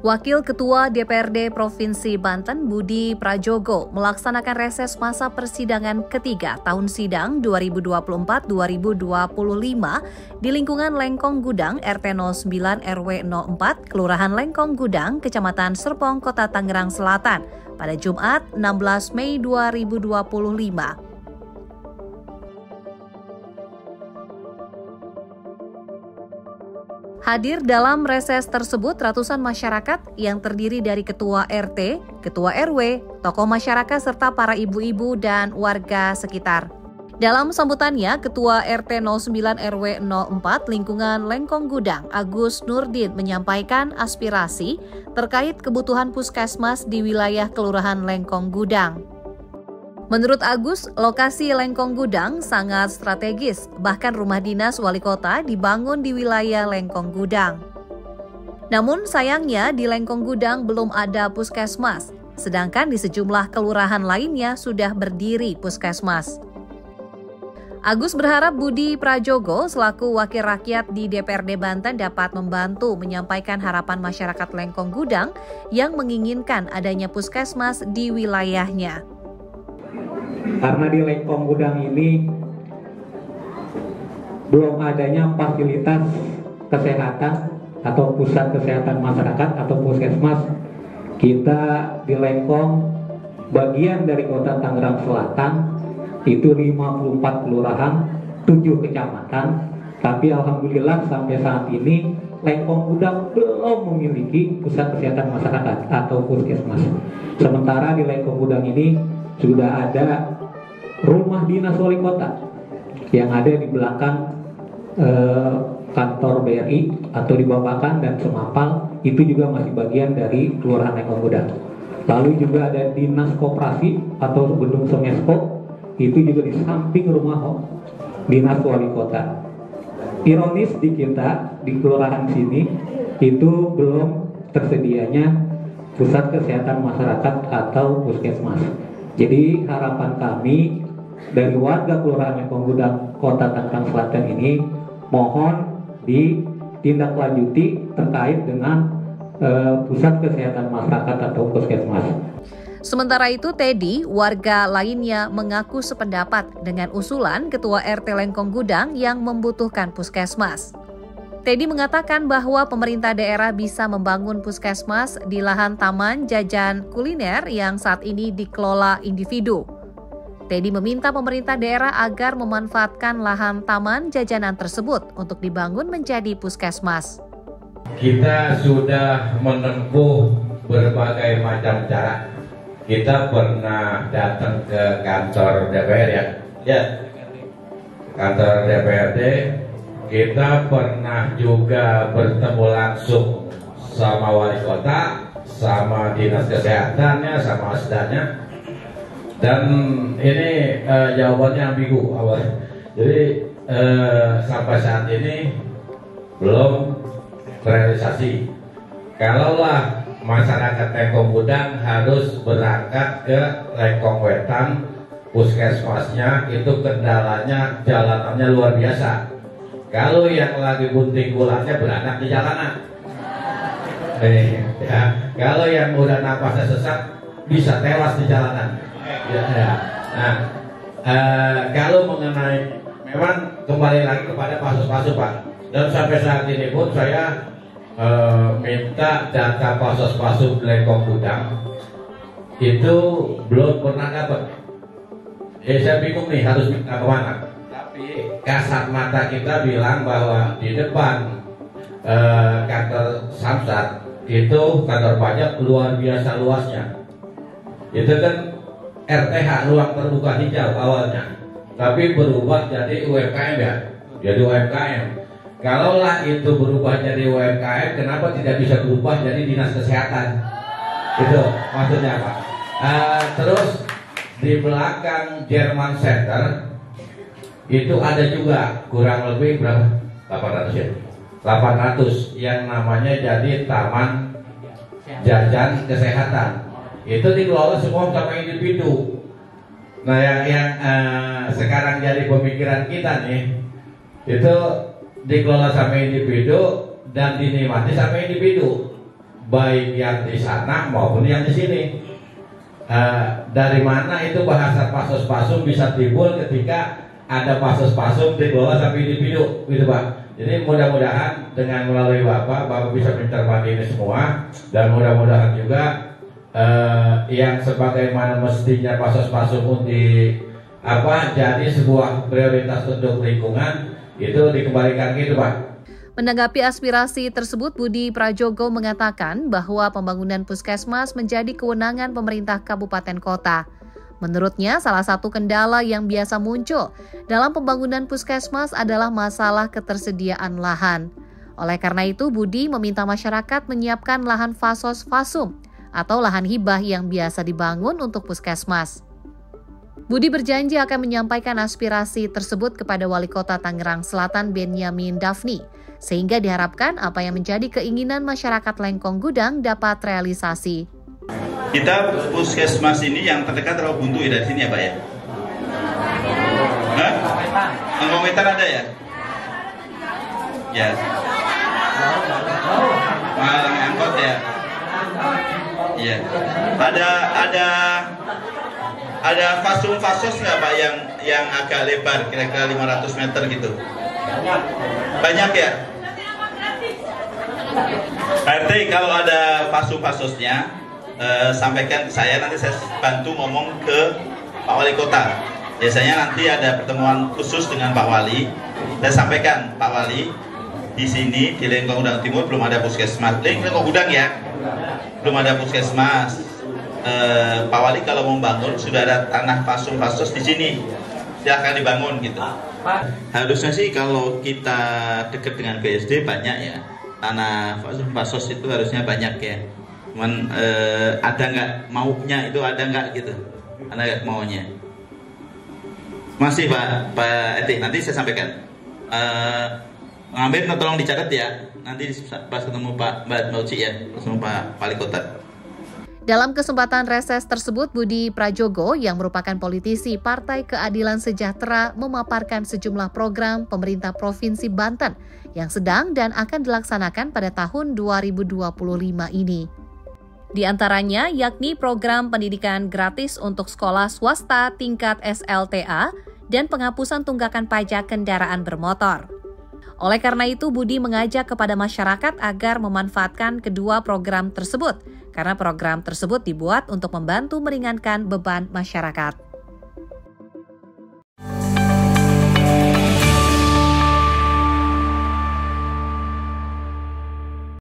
Wakil Ketua DPRD Provinsi Banten Budi Prajogo melaksanakan reses masa persidangan ketiga tahun sidang 2024-2025 di lingkungan Lengkong Gudang RT 09 RW 04 Kelurahan Lengkong Gudang, Kecamatan Serpong, Kota Tangerang Selatan pada Jumat 16 Mei 2025. Hadir dalam reses tersebut ratusan masyarakat yang terdiri dari ketua RT, ketua RW, tokoh masyarakat serta para ibu-ibu dan warga sekitar. Dalam sambutannya, Ketua RT 09 RW 04 lingkungan Lengkong Gudang, Agus Nurdin menyampaikan aspirasi terkait kebutuhan puskesmas di wilayah Kelurahan Lengkong Gudang. Menurut Agus, lokasi Lengkong Gudang sangat strategis, bahkan rumah dinas wali kota dibangun di wilayah Lengkong Gudang. Namun sayangnya di Lengkong Gudang belum ada puskesmas, sedangkan di sejumlah kelurahan lainnya sudah berdiri puskesmas. Agus berharap Budi Prajogo selaku wakil rakyat di DPRD Banten dapat membantu menyampaikan harapan masyarakat Lengkong Gudang yang menginginkan adanya puskesmas di wilayahnya. Karena di Lengkong Gudang ini belum adanya fasilitas kesehatan atau pusat kesehatan masyarakat atau puskesmas. Kita di Lengkong, bagian dari Kota Tangerang Selatan, itu 54 kelurahan, 7 kecamatan, tapi alhamdulillah sampai saat ini Lengkong Gudang belum memiliki pusat kesehatan masyarakat atau puskesmas. Sementara di Lengkong Gudang ini sudah ada rumah dinas wali kota yang ada di belakang kantor BRI atau di Babakan dan Semapal, itu juga masih bagian dari Kelurahan Lengkong Gudang. Lalu juga ada dinas koperasi atau gedung Semesko, itu juga di samping rumah dinas wali kota. Ironis di kita di kelurahan sini itu belum tersedianya pusat kesehatan masyarakat atau puskesmas. Jadi harapan kami dari warga Kelurahan Lengkong Gudang Kota Tangerang Selatan ini mohon ditindaklanjuti terkait dengan pusat kesehatan masyarakat atau puskesmas. Sementara itu, Teddy, warga lainnya mengaku sependapat dengan usulan Ketua RT Lengkong Gudang yang membutuhkan puskesmas. Teddy mengatakan bahwa pemerintah daerah bisa membangun puskesmas di lahan taman jajan kuliner yang saat ini dikelola individu. Teddy meminta pemerintah daerah agar memanfaatkan lahan taman jajanan tersebut untuk dibangun menjadi puskesmas. Kita sudah menempuh berbagai macam cara. Kita pernah datang ke kantor DPR ya, kantor DPRD. Kita pernah juga bertemu langsung sama wali kota, sama dinas kesehatannya, sama asdanya. Dan ini jawabannya ambigu awal. Jadi sampai saat ini belum terrealisasi. Kalaulah masyarakat Lengkong Gudang harus berangkat ke Lengkong Wetan, puskesmasnya itu kendalanya jalanannya luar biasa. Kalau yang lagi bunting gulanya beranak di jalanan. Ya. Kalau yang udah napasnya sesak bisa tewas di jalanan. Ya. Nah, kalau mengenai memang kembali lagi kepada pasos-pasos Pak. Dan sampai saat ini pun saya minta data pasos-pasos Lengkong Gudang itu belum pernah dapat. Saya bingung nih harus minta kemana. Tapi kasat mata kita bilang bahwa di depan kantor Samsat itu kantor pajak luar biasa luasnya. Itu kan RTH, ruang terbuka hijau awalnya, tapi berubah jadi UMKM ya, jadi UMKM. Kalaulah itu berubah jadi UMKM, kenapa tidak bisa berubah jadi dinas kesehatan? Itu maksudnya Pak. Terus di belakang German Center itu ada juga kurang lebih berapa? 800 ya? 800 yang namanya jadi taman jajan kesehatan. Itu dikelola semua sama individu. Nah yang sekarang jadi pemikiran kita nih, itu dikelola sama individu dan dinikmati sama individu. baik yang di sana maupun yang di sini. Dari mana itu bahasa pasos-pasum bisa timbul ketika ada pasos-pasum di bawah sampai individu, gitu Pak. Jadi mudah-mudahan dengan melalui Bapak bisa mencermati ini semua, dan mudah-mudahan juga yang sebagaimana mestinya pasos-pasum jadi sebuah prioritas untuk lingkungan itu dikembalikan gitu Pak. Menanggapi aspirasi tersebut, Budi Prajogo mengatakan bahwa pembangunan puskesmas menjadi kewenangan pemerintah kabupaten kota. Menurutnya, salah satu kendala yang biasa muncul dalam pembangunan puskesmas adalah masalah ketersediaan lahan. Oleh karena itu, Budi meminta masyarakat menyiapkan lahan fasos-fasum atau lahan hibah yang biasa dibangun untuk puskesmas. Budi berjanji akan menyampaikan aspirasi tersebut kepada Wali Kota Tangerang Selatan Benyamin Daphni, sehingga diharapkan apa yang menjadi keinginan masyarakat Lengkong Gudang dapat realisasi. Kita puskesmas ini yang terdekat Rawabuntu ya dari sini ya Pak ya? Hah? Lengkong Wetan ada ya? Ya. Malang angkot ya? Iya. Ada fasum-fasos nggak Pak yang agak lebar, kira-kira 500 meter gitu? Banyak ya? Pak RT, kalau ada fasum-fasosnya, sampaikan ke saya, nanti saya bantu ngomong ke Pak Wali Kota. Biasanya nanti ada pertemuan khusus dengan Pak Wali. Saya sampaikan, Pak Wali, di sini di Lengkong Gudang Timur belum ada puskesmas. Lengkong Gudang ya, belum ada puskesmas. Pak Wali kalau mau bangun sudah ada tanah fasum-fasos di sini, silahkan dibangun gitu. Harusnya sih kalau kita dekat dengan BSD banyak ya, tanah fasum-fasos itu harusnya banyak ya. Cuman ada nggak maunya itu, ada nggak gitu, ada nggak maunya. Masih Pak Edi, nanti saya sampaikan. Ngambil tolong dicatat ya, nanti pas ketemu Pak Mbak Uci ya, ketemu Pak Wali Kota. Dalam kesempatan reses tersebut, Budi Prajogo yang merupakan politisi Partai Keadilan Sejahtera memaparkan sejumlah program pemerintah Provinsi Banten yang sedang dan akan dilaksanakan pada tahun 2025 ini. Di antaranya yakni program pendidikan gratis untuk sekolah swasta tingkat SLTA dan penghapusan tunggakan pajak kendaraan bermotor. Oleh karena itu, Budi mengajak kepada masyarakat agar memanfaatkan kedua program tersebut, karena program tersebut dibuat untuk membantu meringankan beban masyarakat.